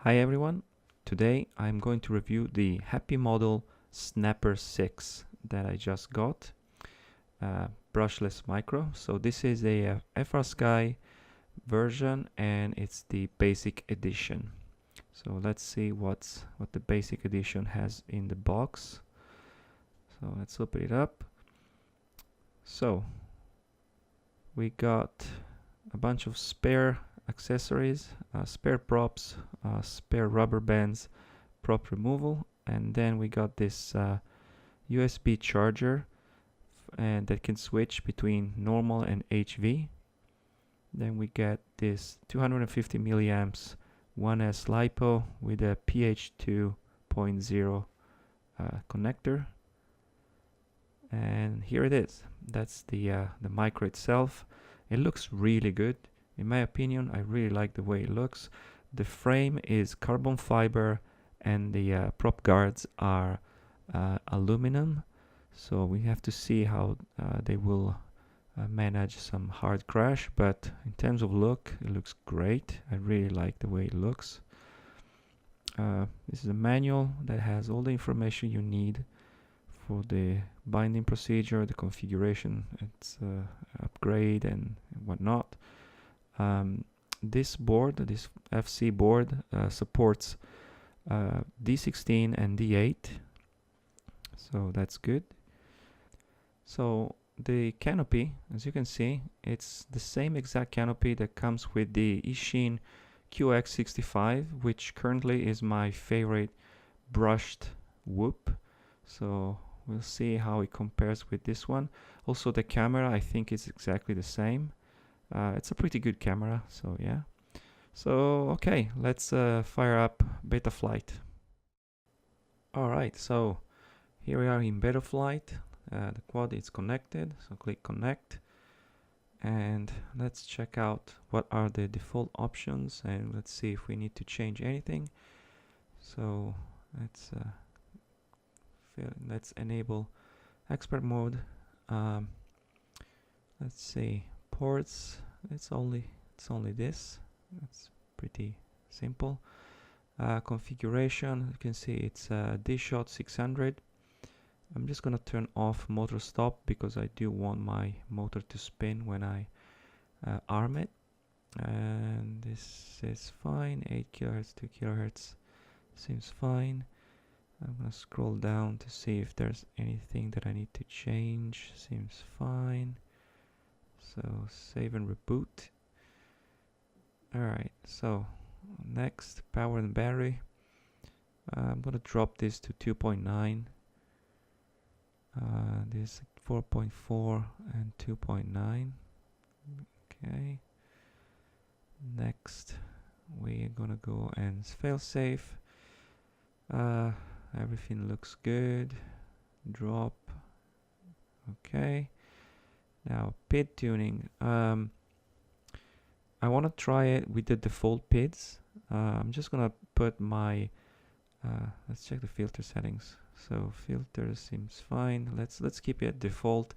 Hi everyone, today I'm going to review the Happymodel Snapper 6 that I just got, brushless micro. So this is a FrSky version and it's the basic edition. So let's see what the basic edition has in the box. So let's open it up. So we got a bunch of spare accessories, spare props, spare rubber bands, prop removal, and then we got this USB charger and that can switch between normal and HV. Then we get this 250 milliamps 1S LiPo with a pH 2.0 connector, and here it is. That's the micro itself. It looks really good. In my opinion, I really like the way it looks. The frame is carbon fiber and the prop guards are aluminum. So we have to see how they will manage some hard crash. But in terms of look, it looks great. I really like the way it looks. This is a manual that has all the information you need for the binding procedure, the configuration, its upgrade and whatnot. This board, this FC board, supports D16 and D8, so that's good. So the canopy, as you can see, it's the same exact canopy that comes with the Ishin QX65, which currently is my favorite brushed whoop. So we'll see how it compares with this one. Also the camera, I think, is exactly the same. It's a pretty good camera, so yeah. So okay, let's fire up Betaflight. Alright, so here we are in Betaflight. The quad is connected, so click connect, and let's check out what are the default options, and let's see if we need to change anything. So let's enable expert mode. Let's see, ports, it's only this. That's pretty simple. Configuration, you can see it's D-Shot 600. I'm just gonna turn off motor stop because I do want my motor to spin when I arm it. And this is fine, 8 kHz, 2 kHz seems fine. I'm gonna scroll down to see if there's anything that I need to change. Seems fine. So save and reboot. Alright, so next, power and battery. I'm gonna drop this to 2.9. This 4.4 and 2.9. Okay. Next, we're gonna go and fail safe. Everything looks good. Drop. Okay. Now PID tuning. I want to try it with the default PIDs. I'm just gonna put my let's check the filter settings. So filter seems fine. Let's keep it at default.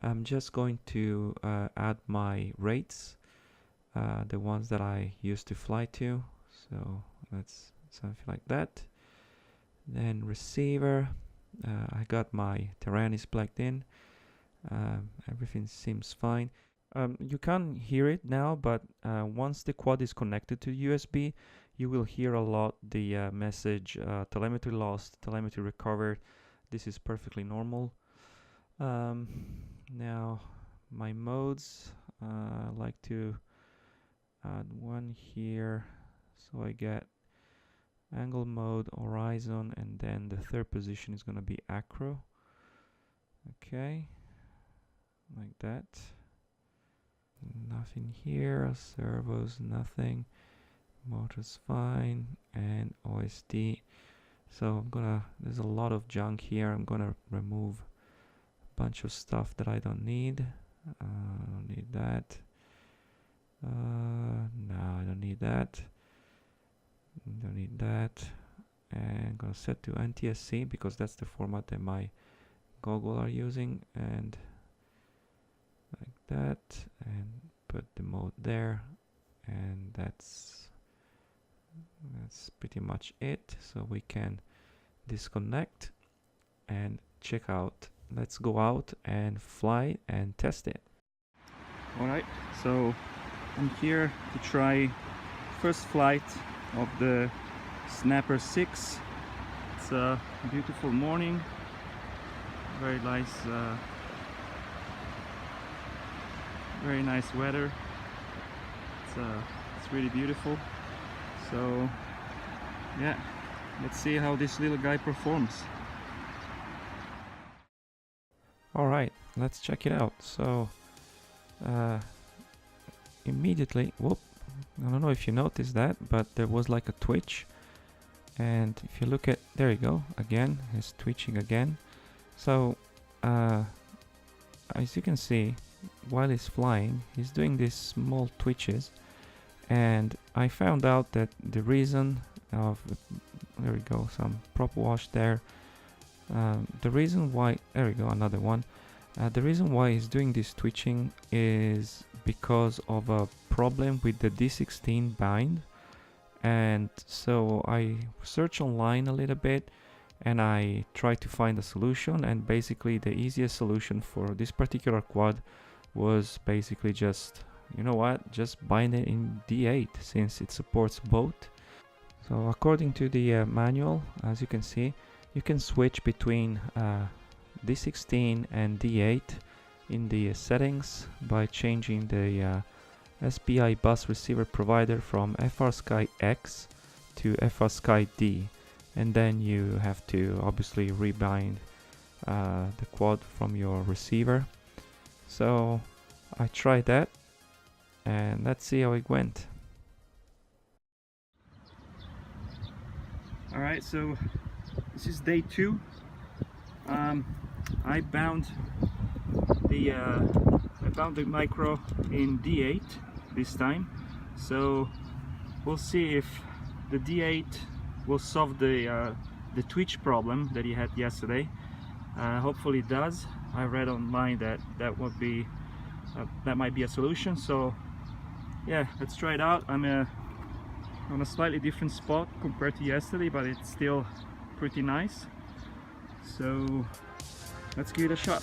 I'm just going to add my rates, the ones that I used to fly to. So let's something like that. Then receiver, I got my Tyrannis plugged in. Everything seems fine. You can't hear it now, but once the quad is connected to USB, you will hear a lot the message telemetry lost, telemetry recovered. This is perfectly normal. Now my modes, I like to add one here, so I get angle mode, horizon, and then the third position is going to be acro. Okay, like that. Nothing here, servos, nothing, motors fine, and OSD. So there's a lot of junk here. I'm gonna remove a bunch of stuff that I don't need. I don't need that. No, I don't need that. Don't need that. And I'm gonna set to NTSC because that's the format that my goggles are using, and like that, and put the mode there, and that's That's pretty much it. So we can disconnect and check out. Let's go out and fly and test it. Alright, so I'm here to try first flight of the Snapper 6. It's a beautiful morning, very nice weather. It's really beautiful. So yeah, let's see how this little guy performs. Alright, let's check it out. So immediately, whoop, I don't know if you noticed that, but there was like a twitch. And if you look at, there you go, again, he's twitching again. So as you can see, while he's flying, he's doing these small twitches. And I found out that the reason of, there we go, some prop wash there. The reason why, there we go, another one. The reason why he's doing this twitching is because of a problem with the D16 bind. And so I searched online a little bit and I tried to find a solution, and basically the easiest solution for this particular quad was basically just, you know what, just bind it in D8 since it supports both. So according to the manual, as you can see, you can switch between D16 and D8 in the settings by changing the SPI bus receiver provider from FrSky X to FrSky D, and then you have to obviously rebind the quad from your receiver. So I tried that and let's see how it went. Alright, so this is day 2. I bound the micro in D8 this time, so we'll see if the D8 will solve the twitch problem that he had yesterday. Hopefully it does. I read online that that might be a solution. So yeah, let's try it out. I'm on a slightly different spot compared to yesterday, but it's still pretty nice. So let's give it a shot.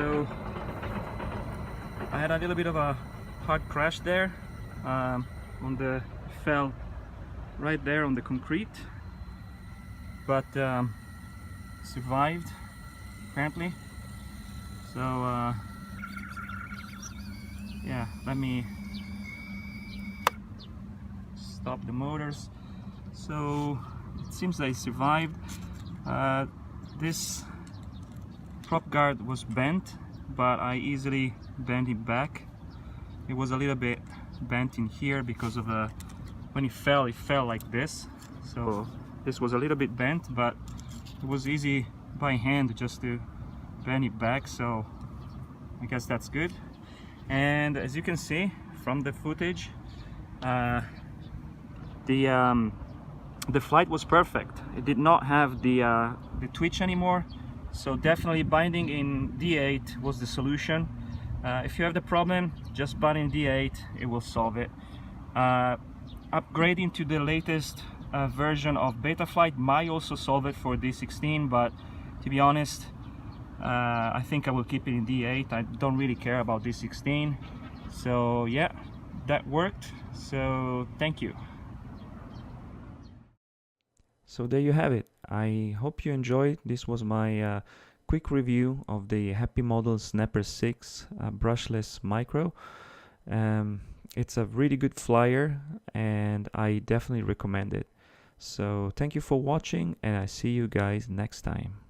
So I had a little bit of a hard crash there, fell right there on the concrete, but survived apparently. So yeah, let me stop the motors. So it seems I survived. This prop guard was bent, but I easily bent it back. It was a little bit bent in here because of when it fell like this. So this was a little bit bent, but it was easy by hand just to bend it back, so I guess that's good. And as you can see from the footage, the flight was perfect. It did not have the twitch anymore, so definitely binding in D8 was the solution. If you have the problem, just bind in D8, it will solve it. Upgrading to the latest version of Betaflight might also solve it for D16, but to be honest, I think I will keep it in D8. I don't really care about D16. So yeah, that worked. So thank you. So there you have it. I hope you enjoyed. This was my quick review of the Happymodel Snapper 6 brushless micro. It's a really good flyer and I definitely recommend it. So thank you for watching, and I see you guys next time.